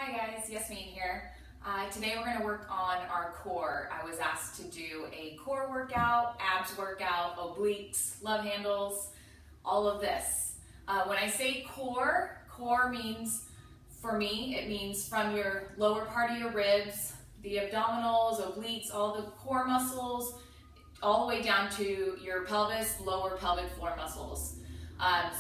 Hi guys, Yasmin here. Today we're going to work on our core. I was asked to do a core workout, abs workout, obliques, love handles, all of this. When I say core means, for me, it means from your lower part of your ribs, the abdominals, obliques, all the core muscles, all the way down to your pelvis, lower pelvic floor muscles.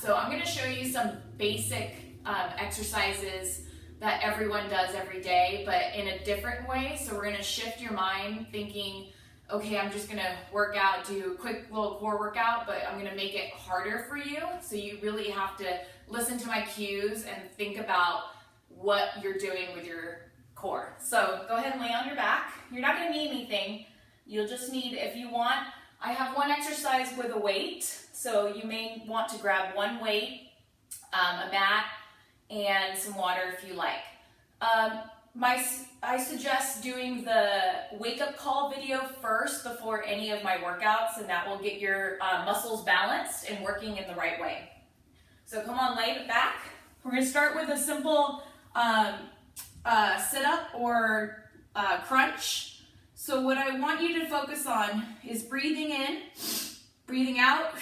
So I'm going to show you some basic exercises that everyone does every day, but in a different way. So we're going to shift your mind thinking, okay, I'm just going to work out, do a quick little core workout, but I'm going to make it harder for you. So you really have to listen to my cues and think about what you're doing with your core. So go ahead and lay on your back. You're not going to need anything. You'll just need, if you want, I have one exercise with a weight. So you may want to grab one weight, a mat, and some water if you like. I suggest doing the wake-up call video first before any of my workouts, and that will get your muscles balanced and working in the right way. So come on, lay it back. We're going to start with a simple sit-up or crunch. So what I want you to focus on is breathing in, breathing out.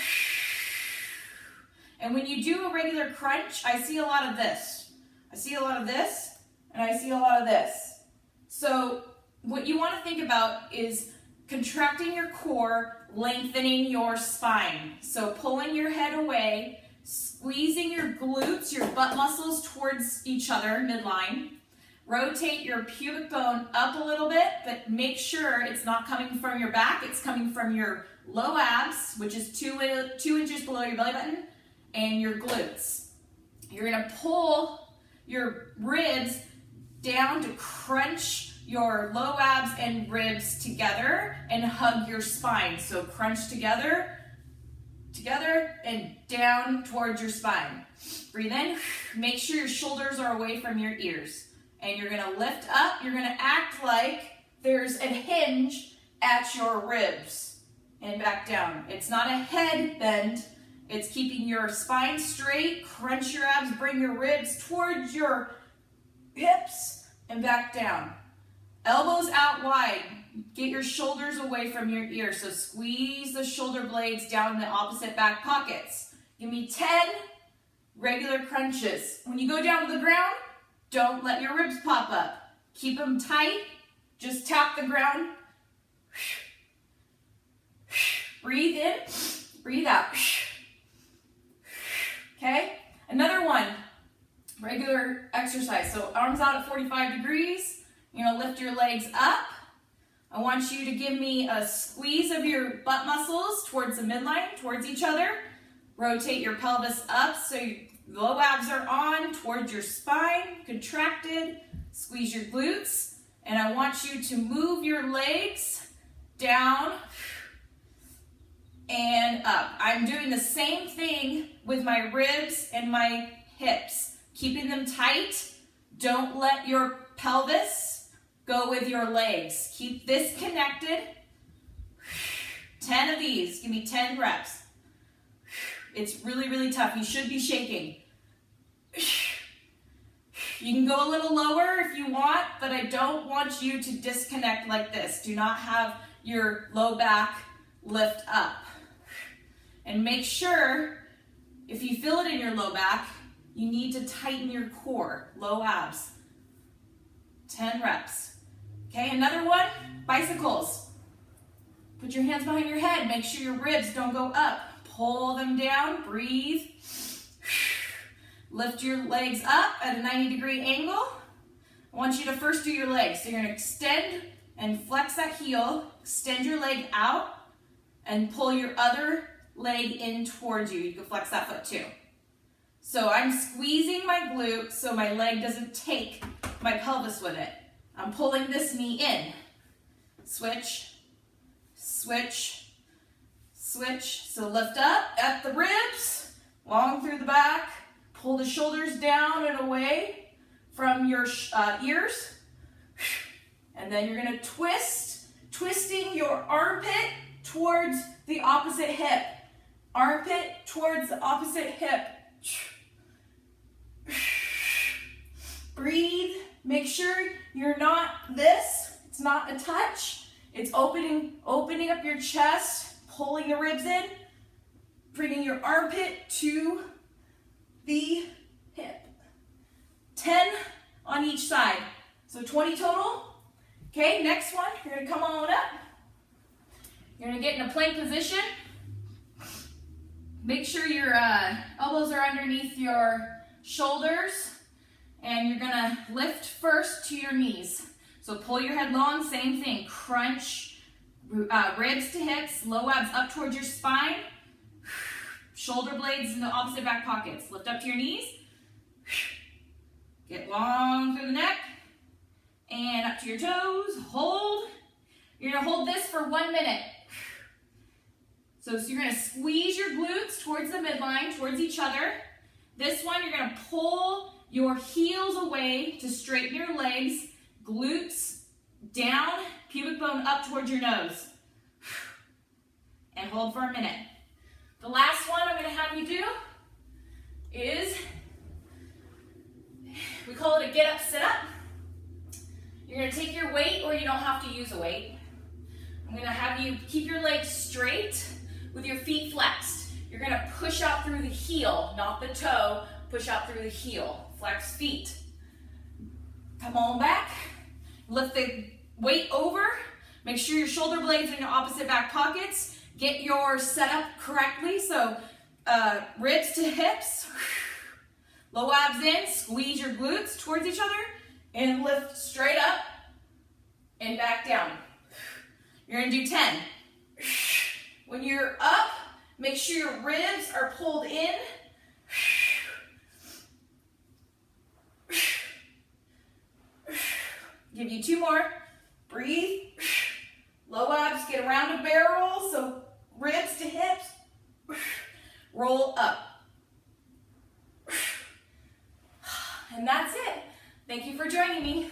And when you do a regular crunch, I see a lot of this. I see a lot of this, and I see a lot of this. So what you want to think about is contracting your core, lengthening your spine. So pulling your head away, squeezing your glutes, your butt muscles towards each other, midline. Rotate your pubic bone up a little bit, but make sure it's not coming from your back. It's coming from your low abs, which is 2 inches below your belly button, and your glutes. You're going to pull your ribs down to crunch your low abs and ribs together and hug your spine. So crunch together, and down towards your spine. Breathe in. Make sure your shoulders are away from your ears. And you're going to lift up. You're going to act like there's a hinge at your ribs. And back down. It's not a head bend. It's keeping your spine straight, crunch your abs, bring your ribs towards your hips, and back down. Elbows out wide. Get your shoulders away from your ears. So squeeze the shoulder blades down the opposite back pockets. Give me 10 regular crunches. When you go down to the ground, don't let your ribs pop up. Keep them tight. Just tap the ground. Breathe in, breathe out. Okay, another one, regular exercise. So arms out at 45 degrees. You're gonna lift your legs up. I want you to give me a squeeze of your butt muscles towards the midline, towards each other. Rotate your pelvis up so your low abs are on, towards your spine, contracted. Squeeze your glutes. And I want you to move your legs down and up. I'm doing the same thing with my ribs and my hips, keeping them tight. Don't let your pelvis go with your legs. Keep this connected. 10 of these. Give me 10 reps. It's really, really tough. You should be shaking. You can go a little lower if you want, but I don't want you to disconnect like this. Do not have your low back lift up. And make sure, if you feel it in your low back, you need to tighten your core, low abs. 10 reps. Okay, another one, bicycles. Put your hands behind your head. Make sure your ribs don't go up. Pull them down, breathe. Lift your legs up at a 90-degree angle. I want you to first do your legs. So you're going to extend and flex that heel, extend your leg out, and pull your other leg in towards you. You can flex that foot too. So I'm squeezing my glute so my leg doesn't take my pelvis with it. I'm pulling this knee in. Switch, switch, switch. So lift up at the ribs, long through the back. Pull the shoulders down and away from your ears. And then you're going to twist, twisting your armpit towards the opposite hip. Armpit towards the opposite hip. Breathe Make sure you're not this. It's not a touch. It's opening up your chest, pulling the ribs in, bringing your armpit to the hip. 10 on each side. So 20 total. Okay, next one, you're gonna come on up. You're gonna get in a plank position. Make sure your elbows are underneath your shoulders, and you're gonna lift first to your knees. So pull your head long, same thing. Crunch, ribs to hips, low abs up towards your spine. Shoulder blades in the opposite back pockets. Lift up to your knees. Get long through the neck. And up to your toes. Hold. You're gonna hold this for 1 minute. So you're gonna squeeze your glutes towards the midline, towards each other. This one, you're gonna pull your heels away to straighten your legs, glutes down, pubic bone up towards your nose. And hold for a minute. The last one I'm gonna have you do is, we call it a get up, sit up. You're gonna take your weight, or you don't have to use a weight. I'm gonna have you keep your legs straight with your feet flexed. You're gonna push out through the heel, not the toe. Push out through the heel. Flex feet. Come on back. Lift the weight over. Make sure your shoulder blades are in your opposite back pockets. Get your setup correctly. So ribs to hips. Low abs in. Squeeze your glutes towards each other. And lift straight up and back down. You're gonna do 10. When you're up, make sure your ribs are pulled in. Give you 2 more. Breathe. Low abs, get around a barrel, so ribs to hips. Roll up. And that's it. Thank you for joining me.